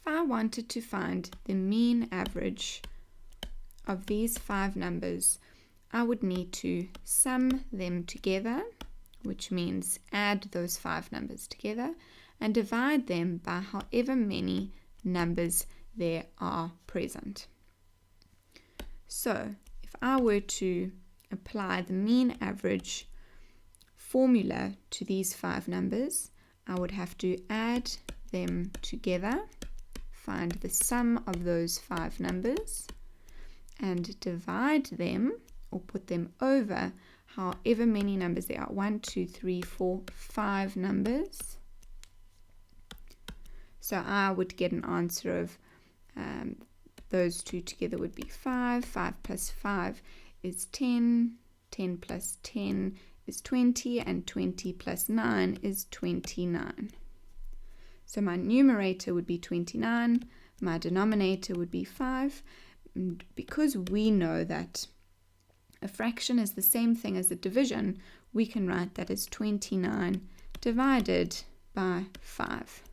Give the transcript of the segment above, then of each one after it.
If I wanted to find the mean average of these 5 numbers, I would need to sum them together, which means add those 5 numbers together, and divide them by however many numbers there are present. So, if I were to apply the mean average formula to these 5 numbers, I would have to add them together, find the sum of those 5 numbers, and divide them or put them over however many numbers there are. 1, 2, 3, 4, 5 numbers. So I would get an answer of those two together would be 5. 5 plus 5 is 10. 10 plus 10 is 20. And 20 plus 9 is 29. So my numerator would be 29. My denominator would be 5. And because we know that a fraction is the same thing as a division, we can write that as 29 divided by 5.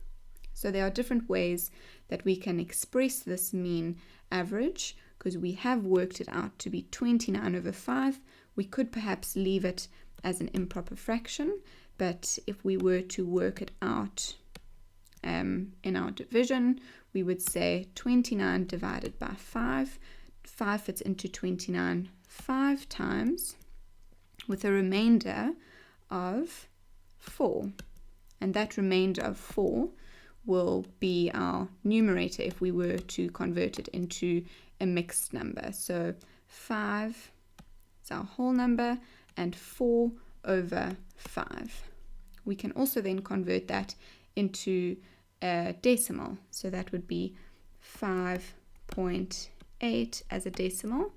So there are different ways that we can express this mean average, because we have worked it out to be 29 over 5. We could perhaps leave it as an improper fraction, but if we were to work it out in our division, we would say 29 divided by 5. 5 fits into 29 5 times, with a remainder of 4. And that remainder of 4 will be our numerator if we were to convert it into a mixed number. So 5 is our whole number and 4 over 5. We can also then convert that into a decimal. So that would be 5.8 as a decimal.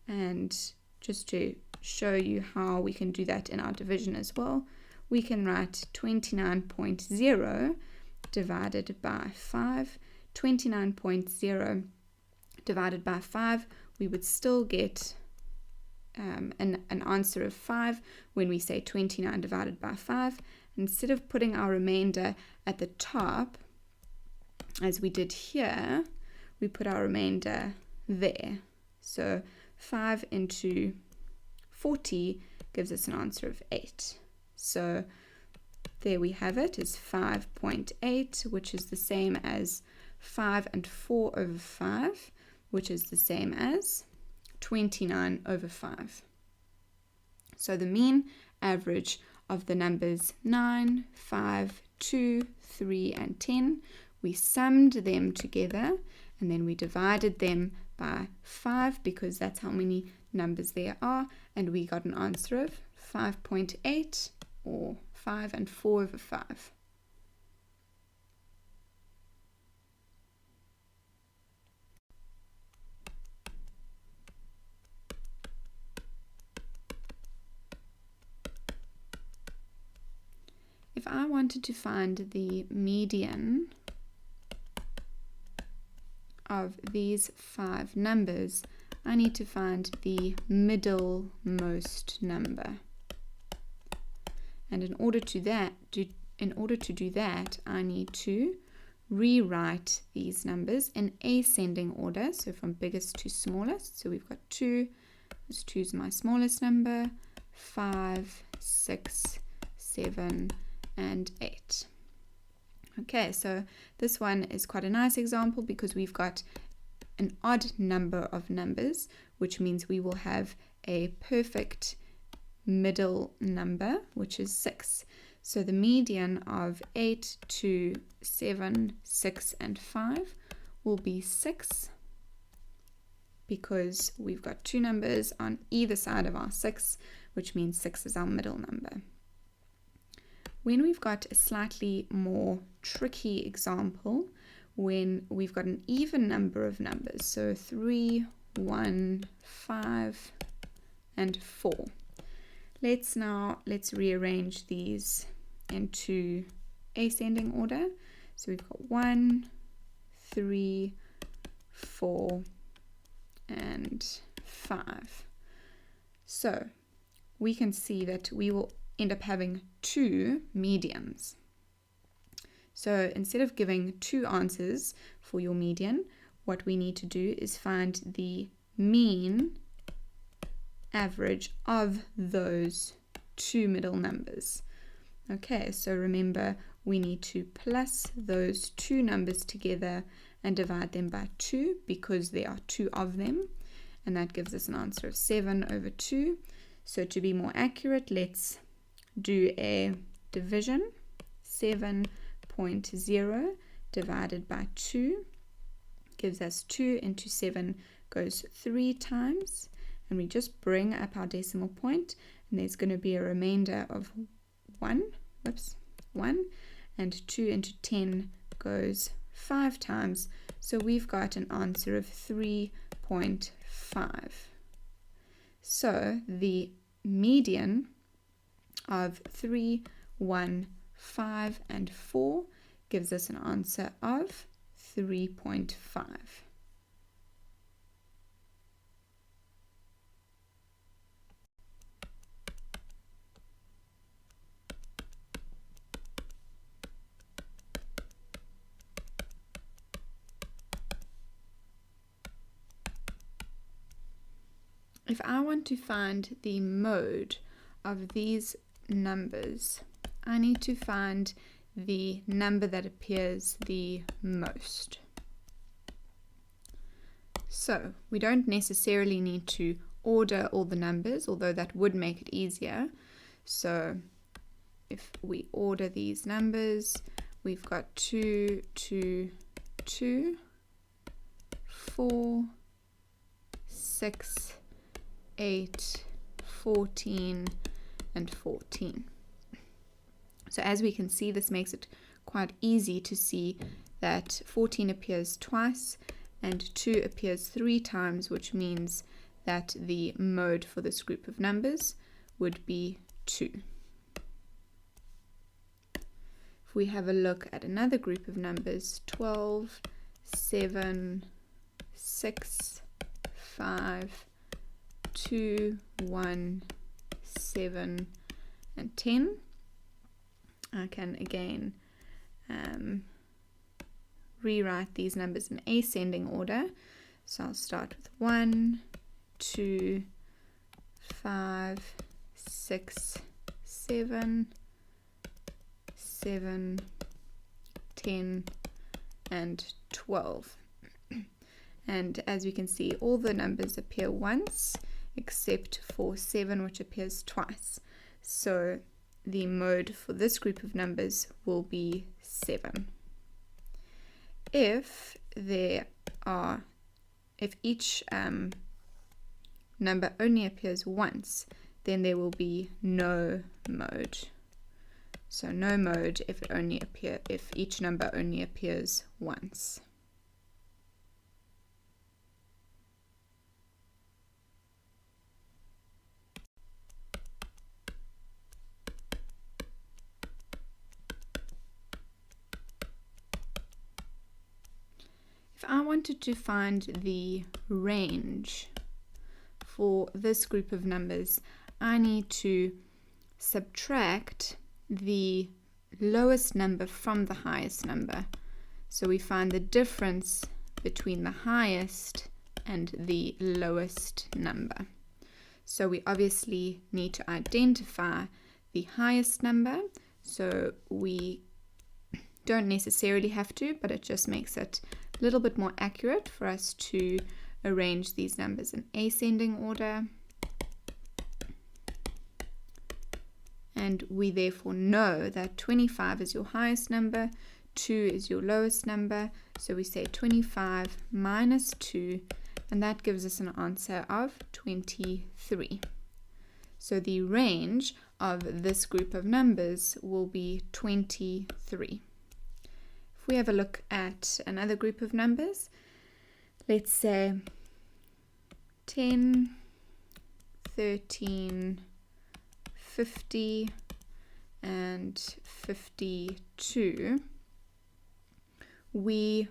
And just to show you how we can do that in our division as well, we can write 29.0 divided by 5. 29.0 divided by 5, we would still get an answer of 5 when we say 29 divided by 5. Instead of putting our remainder at the top, as we did here, we put our remainder there. So 5 into 40 gives us an answer of 8. So there we have it, is 5.8, which is the same as 5 and 4 over 5, which is the same as 29 over 5. So the mean average of the numbers 9, 5, 2, 3, and 10, we summed them together and then we divided them by 5 because that's how many numbers there are, and we got an answer of 5.8, or 5 and 4 over 5. If I wanted to find the median of these 5 numbers, I need to find the middlemost number. And in order to do that, I need to rewrite these numbers in ascending order, so from biggest to smallest. So we've got 2, this 2 is my smallest number, 5, 6, 7, and 8. Okay, so this one is quite a nice example because we've got an odd number of numbers, which means we will have a perfect middle number, which is 6. So the median of 8, 2, 7, 6, and 5 will be 6, because we've got 2 numbers on either side of our 6, which means 6 is our middle number. When we've got a slightly more tricky example, when we've got an even number of numbers, so 3, 1, 5, and 4. Let's rearrange these into ascending order. So we've got 1, 3, 4, and 5. So we can see that we will end up having 2 medians. So instead of giving 2 answers for your median, what we need to do is find the mean average of those 2 middle numbers. Okay, so remember we need to plus those 2 numbers together and divide them by 2 because there are 2 of them, and that gives us an answer of 7 over 2. So to be more accurate, let's do a division. 7.0 divided by 2 gives us 2 into 7 goes 3 times, and we just bring up our decimal point, and there's going to be a remainder of 1, and 2 into 10 goes 5 times, so we've got an answer of 3.5. So the median of 3, 1, 5, and 4 gives us an answer of 3.5. If I want to find the mode of these numbers, I need to find the number that appears the most. So we don't necessarily need to order all the numbers, although that would make it easier. So if we order these numbers, we've got 2, 2, 2, 4, 6, 8, 14, and 14. So as we can see, this makes it quite easy to see that 14 appears twice and 2 appears 3 times, which means that the mode for this group of numbers would be 2. If we have a look at another group of numbers, 12, 7, 6, 5, 2, 1, 7, and 10. I can again rewrite these numbers in ascending order. So I'll start with 1, 2, 5, 6, 7, 7, 10, and 12. And as we can see, all the numbers appear once, except for 7, which appears twice. So the mode for this group of numbers will be 7. If each number only appears once, then there will be no mode. So no mode if each number only appears once. If I wanted to find the range for this group of numbers, I need to subtract the lowest number from the highest number. So we find the difference between the highest and the lowest number. So we obviously need to identify the highest number. So we don't necessarily have to, but it just makes it a little bit more accurate for us to arrange these numbers in ascending order. And we therefore know that 25 is your highest number, 2 is your lowest number. So we say 25 minus 2, and that gives us an answer of 23. So the range of this group of numbers will be 23. If we have a look at another group of numbers, let's say 10, 13, 50, and 52, we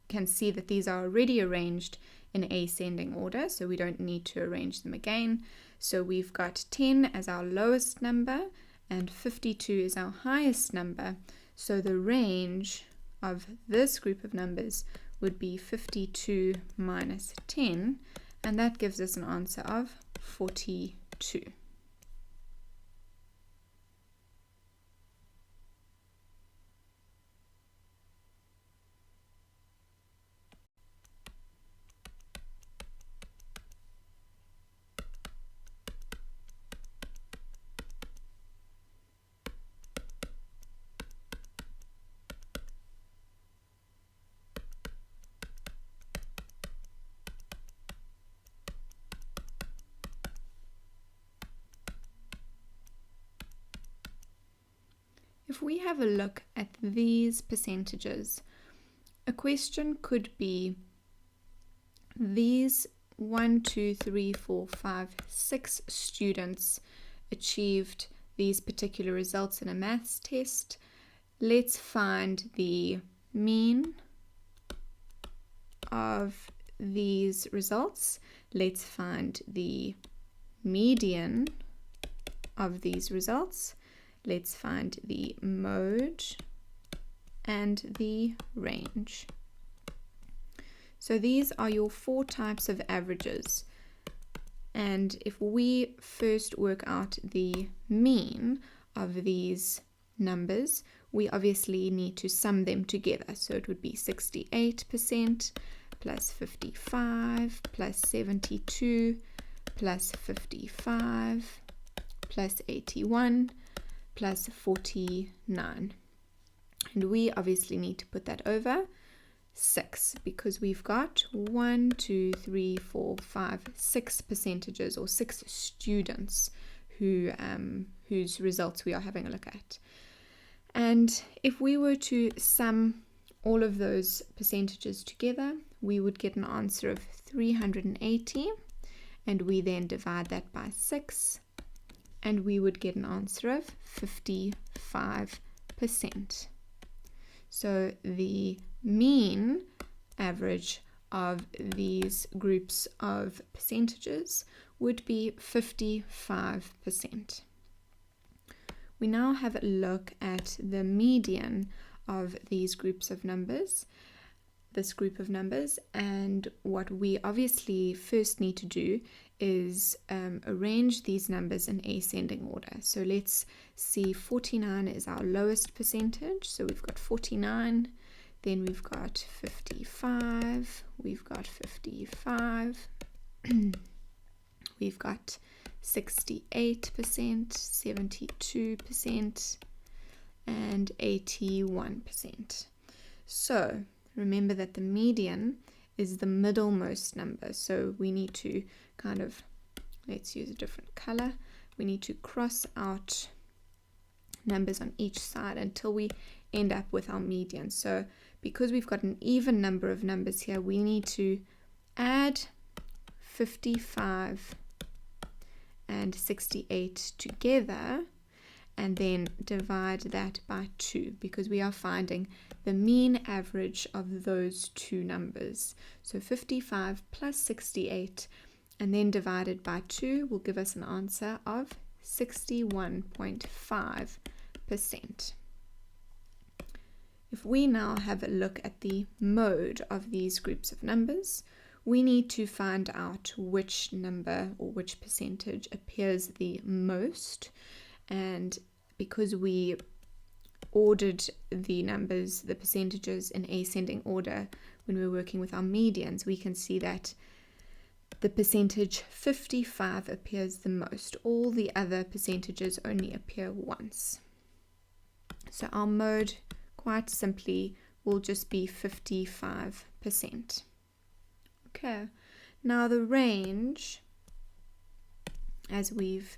can see that these are already arranged in ascending order, so we don't need to arrange them again. So we've got 10 as our lowest number and 52 is our highest number. So the range of this group of numbers would be 52 minus 10, and that gives us an answer of 42. If we have a look at these percentages, a question could be these 1, 2, 3, 4, 5, 6 students achieved these particular results in a maths test. Let's find the mean of these results. Let's find the median of these results. Let's find the mode and the range. So these are your 4 types of averages. And if we first work out the mean of these numbers, we obviously need to sum them together. So it would be 68% plus 55 plus 72 plus 55 plus 81 plus 49. And we obviously need to put that over 6 because we've got 1, 2, 3, 4, 5, 6 percentages or 6 students whose results we are having a look at. And if we were to sum all of those percentages together, we would get an answer of 380, and we then divide that by 6, and we would get an answer of 55%. So the mean average of these groups of percentages would be 55%. We now have a look at the median of these groups of numbers, this group of numbers, and what we obviously first need to do is arrange these numbers in ascending order. So let's see, 49 is our lowest percentage, so we've got 49, then we've got 55, we've got 55, we've got 68%, 72%, and 81%. So remember that the median is the middlemost number, so we need to kind of, let's use a different color, we need to cross out numbers on each side until we end up with our median. So because we've got an even number of numbers here, we need to add 55 and 68 together and then divide that by 2 because we are finding the mean average of those two numbers. So 55 plus 68 and then divided by 2 will give us an answer of 61.5%. If we now have a look at the mode of these groups of numbers, we need to find out which number or which percentage appears the most. And because we ordered the numbers, the percentages in ascending order when we're working with our medians, we can see that the percentage 55 appears the most. All the other percentages only appear once. So our mode, quite simply, will just be 55%. Okay, now the range, as we've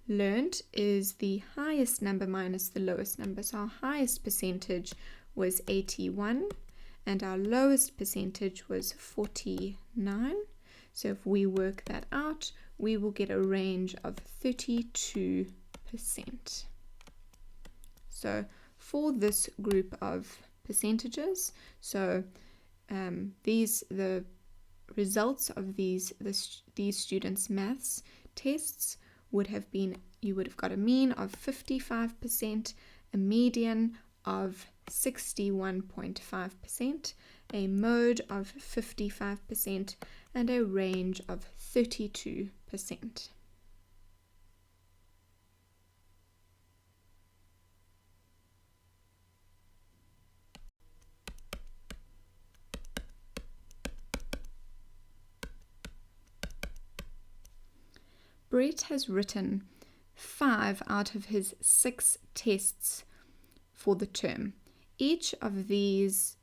learned, is the highest number minus the lowest number. So our highest percentage was 81 and our lowest percentage was 49. So if we work that out, we will get a range of 32%. So for this group of percentages, so the results of these students' maths tests would have been, you would have got a mean of 55%, a median of 61.5%, a mode of 55%, and a range of 32%. Brett has written 5 out of his 6 tests for the term. Each of his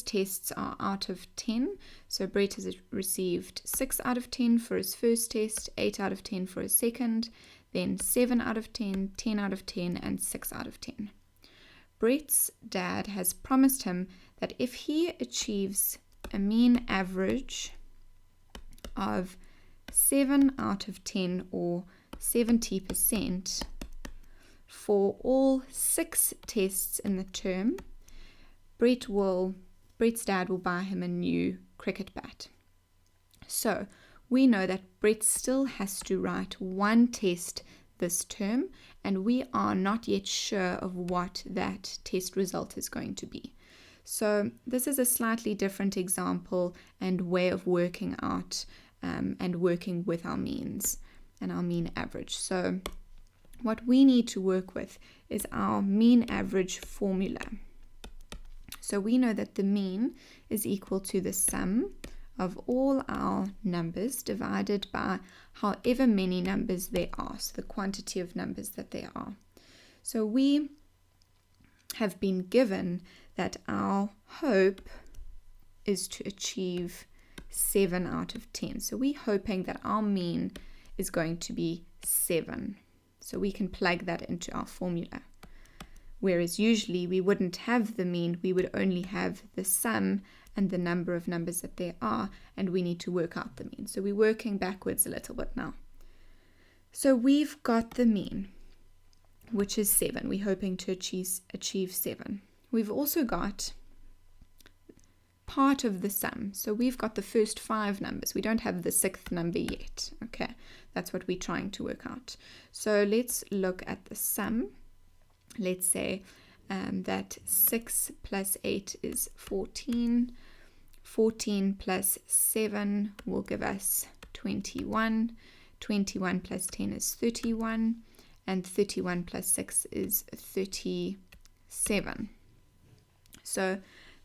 tests are out of 10. So Brett has received 6 out of 10 for his first test, 8 out of 10 for his second, then 7 out of 10, 10 out of 10, and 6 out of 10. Brett's dad has promised him that if he achieves a mean average of 7 out of 10 or 70% for all 6 tests in the term, Brett's dad will buy him a new cricket bat. So we know that Brett still has to write 1 test this term, and we are not yet sure of what that test result is going to be. So this is a slightly different example and way of working out and working with our means and our mean average. So what we need to work with is our mean average formula. So we know that the mean is equal to the sum of all our numbers divided by however many numbers there are, so the quantity of numbers that there are. So we have been given that our hope is to achieve 7 out of 10. So we're hoping that our mean is going to be 7. So we can plug that into our formula. Whereas usually we wouldn't have the mean, we would only have the sum and the number of numbers that there are, and we need to work out the mean. So we're working backwards a little bit now. So we've got the mean, which is 7. We're hoping to achieve 7. We've also got part of the sum. So we've got the first 5 numbers. We don't have the 6th number yet. Okay, that's what we're trying to work out. So let's look at the sum. Let's say that 6 plus 8 is 14. 14 plus 7 will give us 21. 21 plus 10 is 31. And 31 plus 6 is 37. So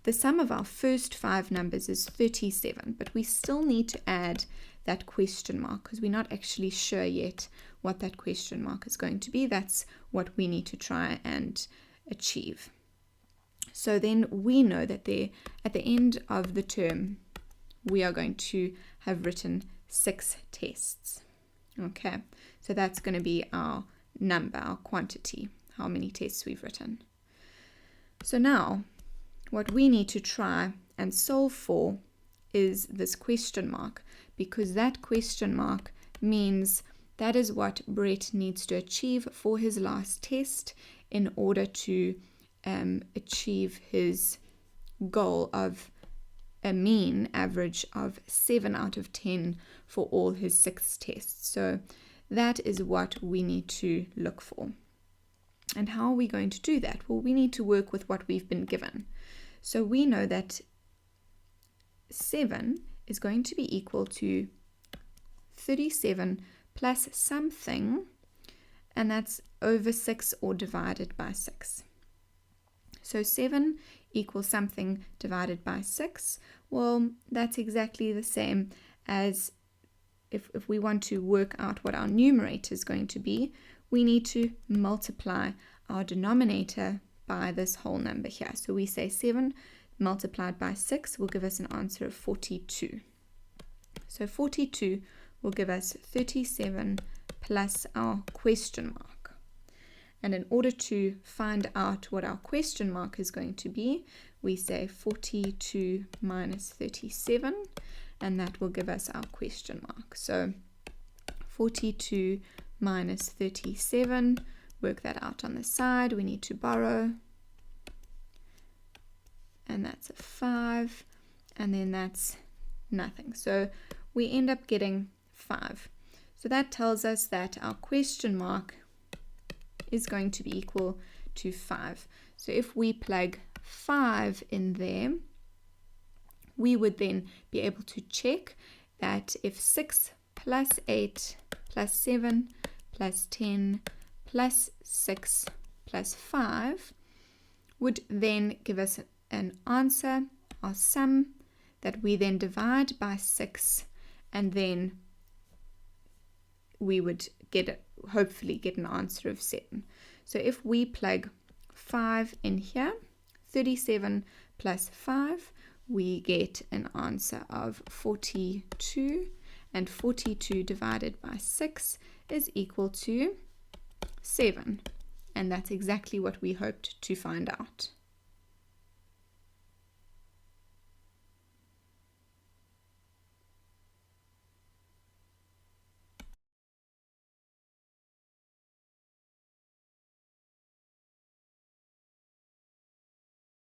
the sum of our first 5 numbers is 37, but we still need to add that question mark because we're not actually sure yet what that question mark is going to be. That's what we need to try and achieve. So then we know that there, at the end of the term, we are going to have written 6 tests. Okay, so that's going to be our number, our quantity, how many tests we've written. So now, what we need to try and solve for is this question mark, because that question mark means that is what Brett needs to achieve for his last test in order to achieve his goal of a mean average of 7 out of 10 for all his 6 tests. So that is what we need to look for. And how are we going to do that? Well, we need to work with what we've been given. So we know that 7 is going to be equal to 37 plus something, and that's over 6 or divided by 6. So 7 equals something divided by 6. Well, that's exactly the same as if we want to work out what our numerator is going to be, we need to multiply our denominator by this whole number here. So we say 7 multiplied by 6 will give us an answer of 42. So 42 will give us 37 plus our question mark. And in order to find out what our question mark is going to be, we say 42 minus 37, and that will give us our question mark. So 42 minus 37, work that out on the side. We need to borrow, and that's a 5, and then that's nothing. So we end up getting 5. So that tells us that our question mark is going to be equal to 5. So if we plug 5 in there, we would then be able to check that if 6 plus 8 plus 7 plus 10 plus 6 plus 5 would then give us an answer, our sum, that we then divide by 6, and then we would hopefully get an answer of 7. So if we plug 5 in here, 37 plus 5, we get an answer of 42, and 42 divided by 6 is equal to 7. And that's exactly what we hoped to find out.